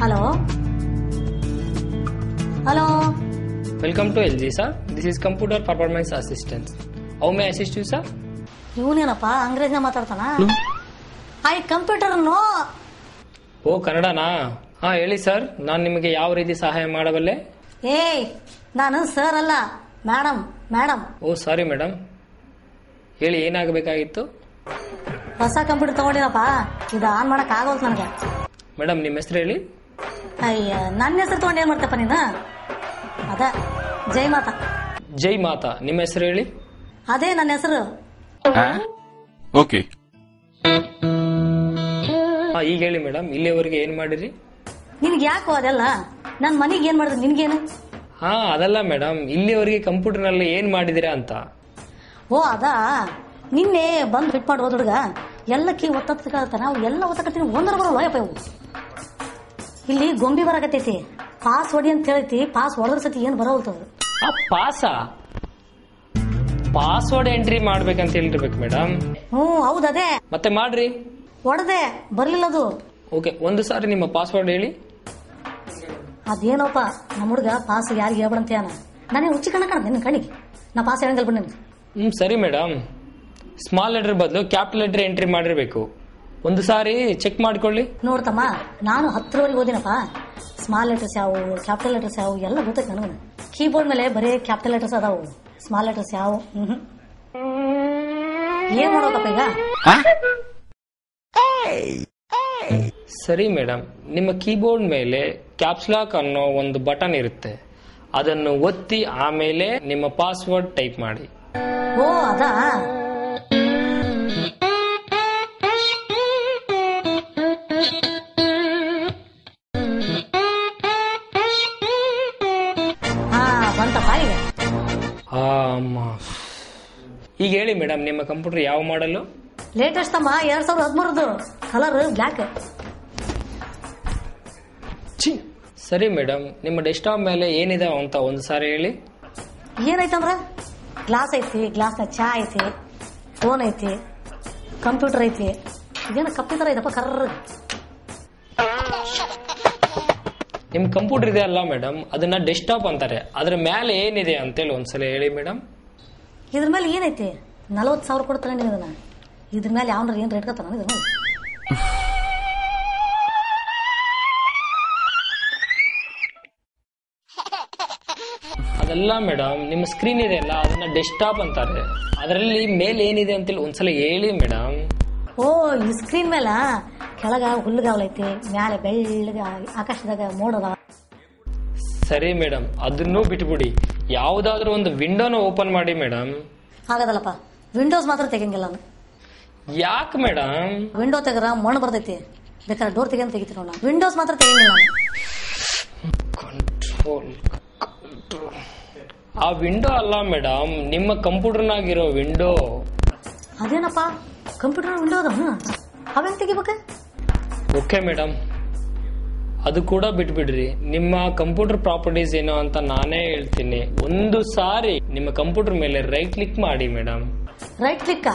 Hello? Hello? Welcome to LG, sir. This is Computer Performance Assistance. How may I assist you, sir? ಇವನೇನಪ್ಪ ಅಂಗ್ರೇಜ್ನ ಮಾತಾಡ್ತಾನ? I computer know. Oh ಕನ್ನಡನಾ? ಹಾ ಹೇಳಿ sir, ನಾನು ನಿಮಗೆ ಯಾವ ರೀತಿ ಸಹಾಯ ಮಾಡಬಲ್ಲೆ? ಏಯ್, ನಾನು ಸರ್ ಅಲ್ಲ, ಮೇಡಮ್. ಓ ಸಾರಿ ಮೇಡಮ್, ಹೇಳಿ ಏನಾಗಬೇಕಾಗಿತ್ತು? ಹೊಸ ಕಂಪ್ಯೂಟರ್ ತಗೊಂಡಿನಪ್ಪ, ಇದು ಆನ್ ಮಾಡಕ್ ಆಗೋಲ್ತು ನನಗೆ. ಮೇಡಮ್ ನಿಮ್ಮ ಹೆಸರು ಹೇಳಿ. ಅಯ್ಯ, ನನ್ನ ಹೆಸರು ತಗೊಂಡು ಏನ್ ಮಾಡ್ತಪ್ಪ ನೀನು? ಅದ ಜೈ ಮಾತಾ. ಜೈ ಮಾತಾ, ನಿಮ್ಮ ಹೆಸರು ಹೇಳಿ. ಅದೇ ನನ್ನ ಹೆಸರು. ಓಕೆ. ಹಾ ಈಗ ಹೇಳಿ ಮೇಡಮ್, ಇಲ್ಲಿವರೆಗೆ ಏನ್ ಮಾಡಿರಿ? ನಿನ್ಗೆ ಯಾಕೋ ಅದೆಲ್ಲ? ನನ್ನ ಮನೆಗೆ ಏನ್ ಮಾಡಿದ್ರು ನಿನ್ಗೇನು? ಹಾ ಅದಲ್ಲ ಮೇಡಮ್, ಇಲ್ಲಿವರೆಗೆ ಕಂಪ್ಯೂಟರ್ ನಲ್ಲಿ ಏನ್ ಮಾಡಿದಿರಾ ಅಂತ. ಓ ಅದಾ, ನಿನ್ನೆ ಬಂದು ಫಿಟ್ ಮಾಡಿ ಹೋದ ಹುಡುಗ ಎಲ್ಲಕ್ಕಿ ಒತ್ತತ್ತ ನಾವು ಎಲ್ಲ ಒತ್ತಕತ್ತೀನಿ, ಒಂದರ ಬರೋಲ್ಲ ಯಪ್ಪ ಇವು. ಇಲ್ಲಿ ಗೊಂಬಿ ಬರಕತ್ತೈತಿ, ಪಾಸ್ ಹೊಡಿ ಅಂತ ಹೇಳೈತಿ, ಪಾಸ್ ಹೊಡೆದ್ರ ಸತಿ ಏನ್ ಬರೋಲ್ತದ. ಪಾಸ್ವರ್ಡ್ ಎಂಟ್ರಿ ಮಾಡ್ಬೇಕಂತ ಹೇಳಿರ್ಬೇಕು ಮೇಡಮ್. ಹೌದದೇ, ಮತ್ತೆ ಮಾಡ್ರಿ. ಹೊಡೆದೆ, ಬರ್ಲಿಲ್ಲ ಅದು. ಓಕೆ, ಒಂದು ಸಾರಿ ನಿಮ್ಮ ಪಾಸ್ವರ್ಡ್ ಹೇಳಿ. ಅದೇನೋಪ್ಪ, ನಮ್ಮ ಹುಡುಗ ಪಾಸ್ ಯಾರಿಗೆ ಹೇಳ್ಬಿಡಂತ ಯಾನ, ನಾನೇ ಹುಚ್ಚಿ ಕಣ್ಣ ನಿನ್ನ ಕಣ್ಣಿಗೆ, ನಾ ಪಾಸ್ ಹೇಳಂಗಲ್ ಬಿಡ. ಸರಿ ಮೇಡಮ್, ಸ್ಮಾಲ್ ಲೆಟರ್ ಬದಲು ಕ್ಯಾಪಿಟಲ್ ಲೆಟರ್ ಎಂಟ್ರಿ ಮಾಡಿರ್ಬೇಕು. ಒಂದು ಸಾರಿ ಚೆಕ್ ಮಾಡ್ಕೊಳ್ಳಿ. ನೋಡ್ತಮ್ಮ, ನಾನು 10ರವರೆಗೆ ಓದಿನಪ್ಪ, ಸ್ಮಾಲ್ ಲೆಟರ್ಸ್ ಯಾವು, ಕ್ಯಾಪಿಟಲ್ ಲೆಟರ್ಸ್ ಯಾವು ಎಲ್ಲ ಗೊತ್ತೈತೆ ನನಗೆ. ಕೀಬೋರ್ಡ್ ಮೇಲೆ ಬರೀ ಕ್ಯಾಪಿಟಲ್ ಲೆಟರ್ಸ್ ಅದಾವು, ಸ್ಮಾಲ್ ಲೆಟರ್ಸ್ ಯಾವು. ಏನ್ ಮಾಡೋಕಪ್ಪ ಈಗ? ಸರಿ ಮೇಡಮ್, ನಿಮ್ಮ ಕೀಬೋರ್ಡ್ ಮೇಲೆ ಕ್ಯಾಪ್ಸ್ ಲಾಕ್ ಅನ್ನೋ ಒಂದು ಬಟನ್ ಇರುತ್ತೆ, ಅದನ್ನು ಒತ್ತಿ ಆಮೇಲೆ ನಿಮ್ಮ ಪಾಸ್ವರ್ಡ್ ಟೈಪ್ ಮಾಡಿ. ಓ ಅದಾ, ಈಗ ಹೇಳಿ ಮೇಡಮ್, ನಿಮ್ಮ ಕಂಪ್ಯೂಟರ್ ಯಾವ ಮಾಡಲು? ಲೇಟೆಸ್ಟ್ ಅಮ್ಮ, 2013 ಕಲರ್ ಬ್ಲ್ಯಾಕ್. ಸರಿ ಮೇಡಮ್, ನಿಮ್ಮ ಡೆಸ್ಕ್ಟಾಪ್ ಮೇಲೆ ಏನಿದೆ ಅಂತ ಒಂದು ಸಾರಿ ಹೇಳಿ. ಏನೈತಂದ್ರ ಗ್ಲಾಸ್ ಐತಿ, ಗ್ಲಾಸ್ನ ಚಾ ಐತಿ, ಫೋನ್ ಐತಿ, ಕಂಪ್ಯೂಟರ್ ಐತಿ. ಇದೇನ ಕಪ್ಪಿ ತರ ಐತಪ್ಪ ಕರ್ರ. ನಿಮ್ ಕಂಪ್ಯೂಟರ್ ಇದೆ ಅಲ್ಲ ಮೇಡಮ್, ಅದನ್ನ ಡೆಸ್ಕ್ಟಾಪ್ ಅಂತಾರೆ. ಅದ್ರ ಮೇಲೆ ಏನಿದೆ ಅಂತೇಳಿ ಒಂದ್ಸಲ ಹೇಳಿ ಮೇಡಮ್. ಇದ್ರ ಮೇಲೆ ಏನೈತಿ? 40,000 ಕೊಡ್ತಾನೆ ನೀವು ಇದನ್ನ. ಇದ್ರ ಮೇಲೆ ಯಾವನಾರ ಏನ್ ರೇಟ್ ಕತ್ತಾನ ಇದನ್ನ? ಅದಲ್ಲ ಮೇಡಮ್, ನಿಮ್ಮ ಸ್ಕ್ರೀನ್ ಇದೆ ಅಲ್ಲ, ಅದನ್ನ ಡೆಸ್ಕ್ಟಾಪ್ ಅಂತಾರೆ. ಅದರಲ್ಲಿ ಮೇಲೆ ಏನಿದೆ ಅಂತೇಳಿ ಒಂದ್ಸಲ ಹೇಳಿ ಮೇಡಮ್. ಓ, ಈ ಸ್ಕ್ರೀನ್ ಮೇಲ ಕೆಳಗ ಹುಲ್ಲುಗಾವಲೈತಿ, ಮ್ಯಾಲೆ ಬೆಳ್ಳಗ ಆಕಾಶದಾಗ ಮೋಡದ. ಸರಿ ಮೇಡಮ್, ಅದನ್ನೂ ಬಿಟ್ಬಿಡಿ, ಯಾವ್ದಾದ್ರು ಒಂದು ವಿಂಡೋನ ಓಪನ್ ಮಾಡಿ ಮೇಡಮ್. ಹಾಗದಲ್ಲಪ್ಪ, ವಿಂಡೋಸ್ ಮಾತ್ರ ತೆಗಿಯಂಗಿಲ್ಲ ನಾನು. ಯಾಕೆ ಮೇಡಮ್? ವಿಂಡೋ ತೆಗರ ಮಣ್ಣು ಬರ್ತೈತಿ, ಬೇಕಾದ್ರೆ ಡೋರ್ ತೆಗಿಯಂತ ತೆಗಿತೀವಿ ನಾವು. ವಿಂಡೋಸ್ ಮಾತ್ರ ತೆಗಿಯಂಗಿಲ್ಲ ನಾನು. ಕಂಟ್ರೋಲ್. ಆ ವಿಂಡೋ ಅಲ್ಲ ಮೇಡಮ್, ನಿಮ್ಮ ಕಂಪ್ಯೂಟರ್ನಾಗಿರೋ ವಿಂಡೋ. ಅದೇನಪ್ಪ, ಕಂಪ್ಯೂಟರ್ ವಿಂಡೋ ಅದ, ಅವೇನ್ ತೆಗಿಬೇಕ? ಓಕೆ ಮೇಡಮ್, ಅದು ಕೂಡ ಬಿಟ್ಬಿಡ್ರಿ. ನಿಮ್ಮ ಕಂಪ್ಯೂಟರ್ ಪ್ರಾಪರ್ಟೀಸ್ ಏನೋ ಅಂತ ನಾನೇ ಹೇಳ್ತೀನಿ. ಒಂದು ಸಾರಿ ನಿಮ್ಮ ಕಂಪ್ಯೂಟರ್ ಮೇಲೆ ರೈಟ್ ಕ್ಲಿಕ್ ಮಾಡಿ ಮೇಡಮ್. ರೈಟ್ ಕ್ಲಿಕ್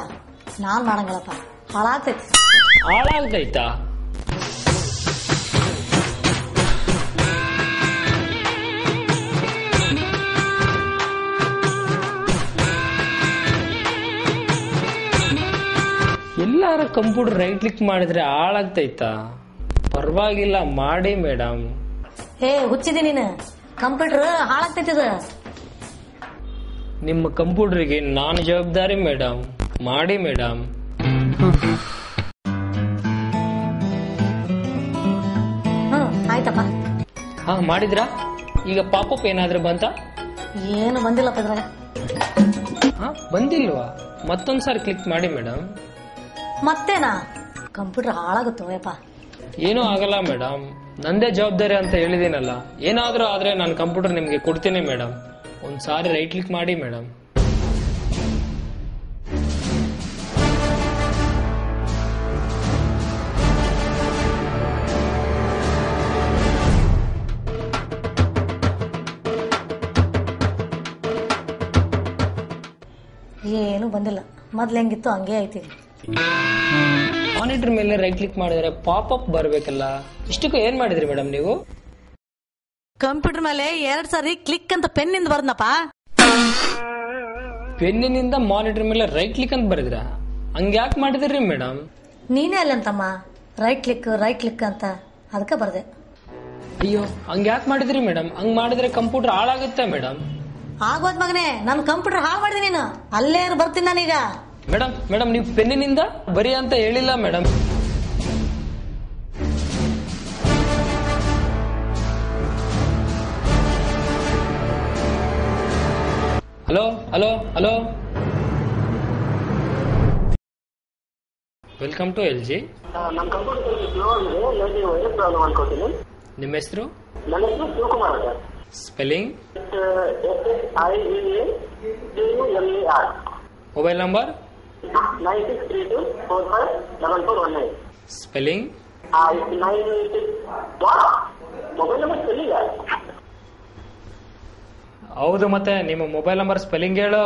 ನಾನ್ ಮಾಡಂಗಿಲ್ಲಪ್ಪ, ಹಾಳಾಗ್ತೈತಿ. ಹಾಳಾಗ್ತೈತಾ? ಎಲ್ಲಾರ ಕಂಪ್ಯೂಟರ್ ರೈಟ್ ಕ್ಲಿಕ್ ಮಾಡಿದ್ರೆ ಹಾಳಾಗ್ತೈತಾ? ಪರವಾಗಿಲ್ಲ, ಮಾಡಿ ಮೇಡಮ್. ಏ ಹುಚ್ಚಿದಿ ನೀನು, ಕಂಪ್ಯೂಟರ್ ಹಾಳಾಗ್ತೈತಿದ. ನಿಮ್ಮ ಕಂಪ್ಯೂಟರ್ಗೆ ನಾನು ಜವಾಬ್ದಾರಿ ಮೇಡಮ್, ಮಾಡಿ ಮೇಡಮ್. ಆಯ್ತಪ್ಪ. ಹಾ ಮಾಡಿದ್ರಾ? ಈಗ ಪಾಪಪ್ ಏನಾದ್ರೂ ಬಂತ? ಏನು ಬಂದಿಲ್ಲಪ್ಪ ಇದ್ರಾಗ. ಹಾ ಬಂದಿಲ್ವಾ? ಮತ್ತೊಂದ್ಸಾರಿ ಕ್ಲಿಕ್ ಮಾಡಿ ಮೇಡಮ್. ಮತ್ತೇನಾ? ಕಂಪ್ಯೂಟರ್ ಹಾಳಾಗುತ್ತೋ ಯಪ್ಪ. ಏನೂ ಆಗಲ್ಲ ಮೇಡಮ್, ನಂದೇ ಜವಾಬ್ದಾರಿ ಅಂತ ಹೇಳಿದೀನಲ್ಲ. ಏನಾದ್ರೂ ಆದ್ರೆ ನಾನು ಕಂಪ್ಯೂಟರ್ ನಿಮ್ಗೆ ಕೊಡ್ತೀನಿ ಮೇಡಮ್. ಒಂದ್ಸಾರಿ ರೈಟ್ ಕ್ಲಿಕ್ ಮಾಡಿ ಮೇಡಮ್. ಏನು ಬಂದಿಲ್ಲ, ಮೊದ್ಲು ಹೆಂಗಿತ್ತು ಹಂಗೆ ಐತಿ. ಮಾನಿಟರ್ ಮೇಲೆ ರೈಟ್ ಕ್ಲಿಕ್ ಮಾಡಿದ್ರೆ ಪಾಪ್ ಅಪ್ ಬರ್ಬೇಕಲ್ಲ, ಇಷ್ಟಕ್ಕೂ ಏನ್ ಮಾಡಿದ್ರಿ ಮೇಡಮ್ ನೀವು? ಕಂಪ್ಯೂಟರ್ ಮೇಲೆ 2 ಸಾರಿ ಕ್ಲಿಕ್ ಅಂತ ಪೆನ್ನಿಂದ ಬರ್ದನಪ್ಪ. ಪೆನ್ನಿನಿಂದ ಮಾನಿಟರ್ ಮೇಲೆ ರೈಟ್ ಕ್ಲಿಕ್ ಅಂತ ಬರೆದ್ರ? ಹಂಗ್ಯಾಕ್ ಮಾಡಿದ್ರಿ ಮೇಡಮ್? ನೀನೇ ಅಲ್ಲಂತಮ್ಮ ರೈಟ್ ಕ್ಲಿಕ್ ಅಂತ, ಅದಕ್ಕೆ ಬರ್ದೆ. ಅಯ್ಯೋ, ಹಂಗ್ಯಾಕ್ ಮಾಡಿದ್ರಿ ಮೇಡಮ್? ಹಂಗ್ ಮಾಡಿದ್ರೆ ಕಂಪ್ಯೂಟರ್ ಹಾಳಾಗುತ್ತೆ ಮೇಡಮ್. ಆಗೋದ್ ಮಗನೇ, ನನ್ ಕಂಪ್ಯೂಟರ್ ಹಾಳು ಮಾಡಿದೆ ನೀನು. ಅಲ್ಲೇ ಬರ್ತೀನಿ ನಾನೀಗ. ಮೇಡಮ್ ನೀವು ಪೆನ್ನಿನಿಂದ ಬರಿ ಅಂತ ಹೇಳಿಲ್ಲ madam. Hello welcome to LG. ನಮ್ಮ ಕಂಪ್ಯೂಟರ್ ಸ್ಲೋ ಆಗಿದೆ, ನೀವು ವೈರಸ್ ಪ್ರಾಬ್ಲಮ್ ಅನ್ಕೋತೀನಿ. ನಿಮ್ಮ ಹೆಸರು? ನನ್ನ ಹೆಸರು Shivakumar sir. Spelling? SSIVACUMAR. Mobile number? 9632454419. Spelling? 96 mobile number spelling? ಹೌದು, ಮತ್ತೆ ನಿಮ್ಮ ಮೊಬೈಲ್ ನಂಬರ್ ಸ್ಪೆಲ್ಲಿಂಗ್ ಹೇಳು.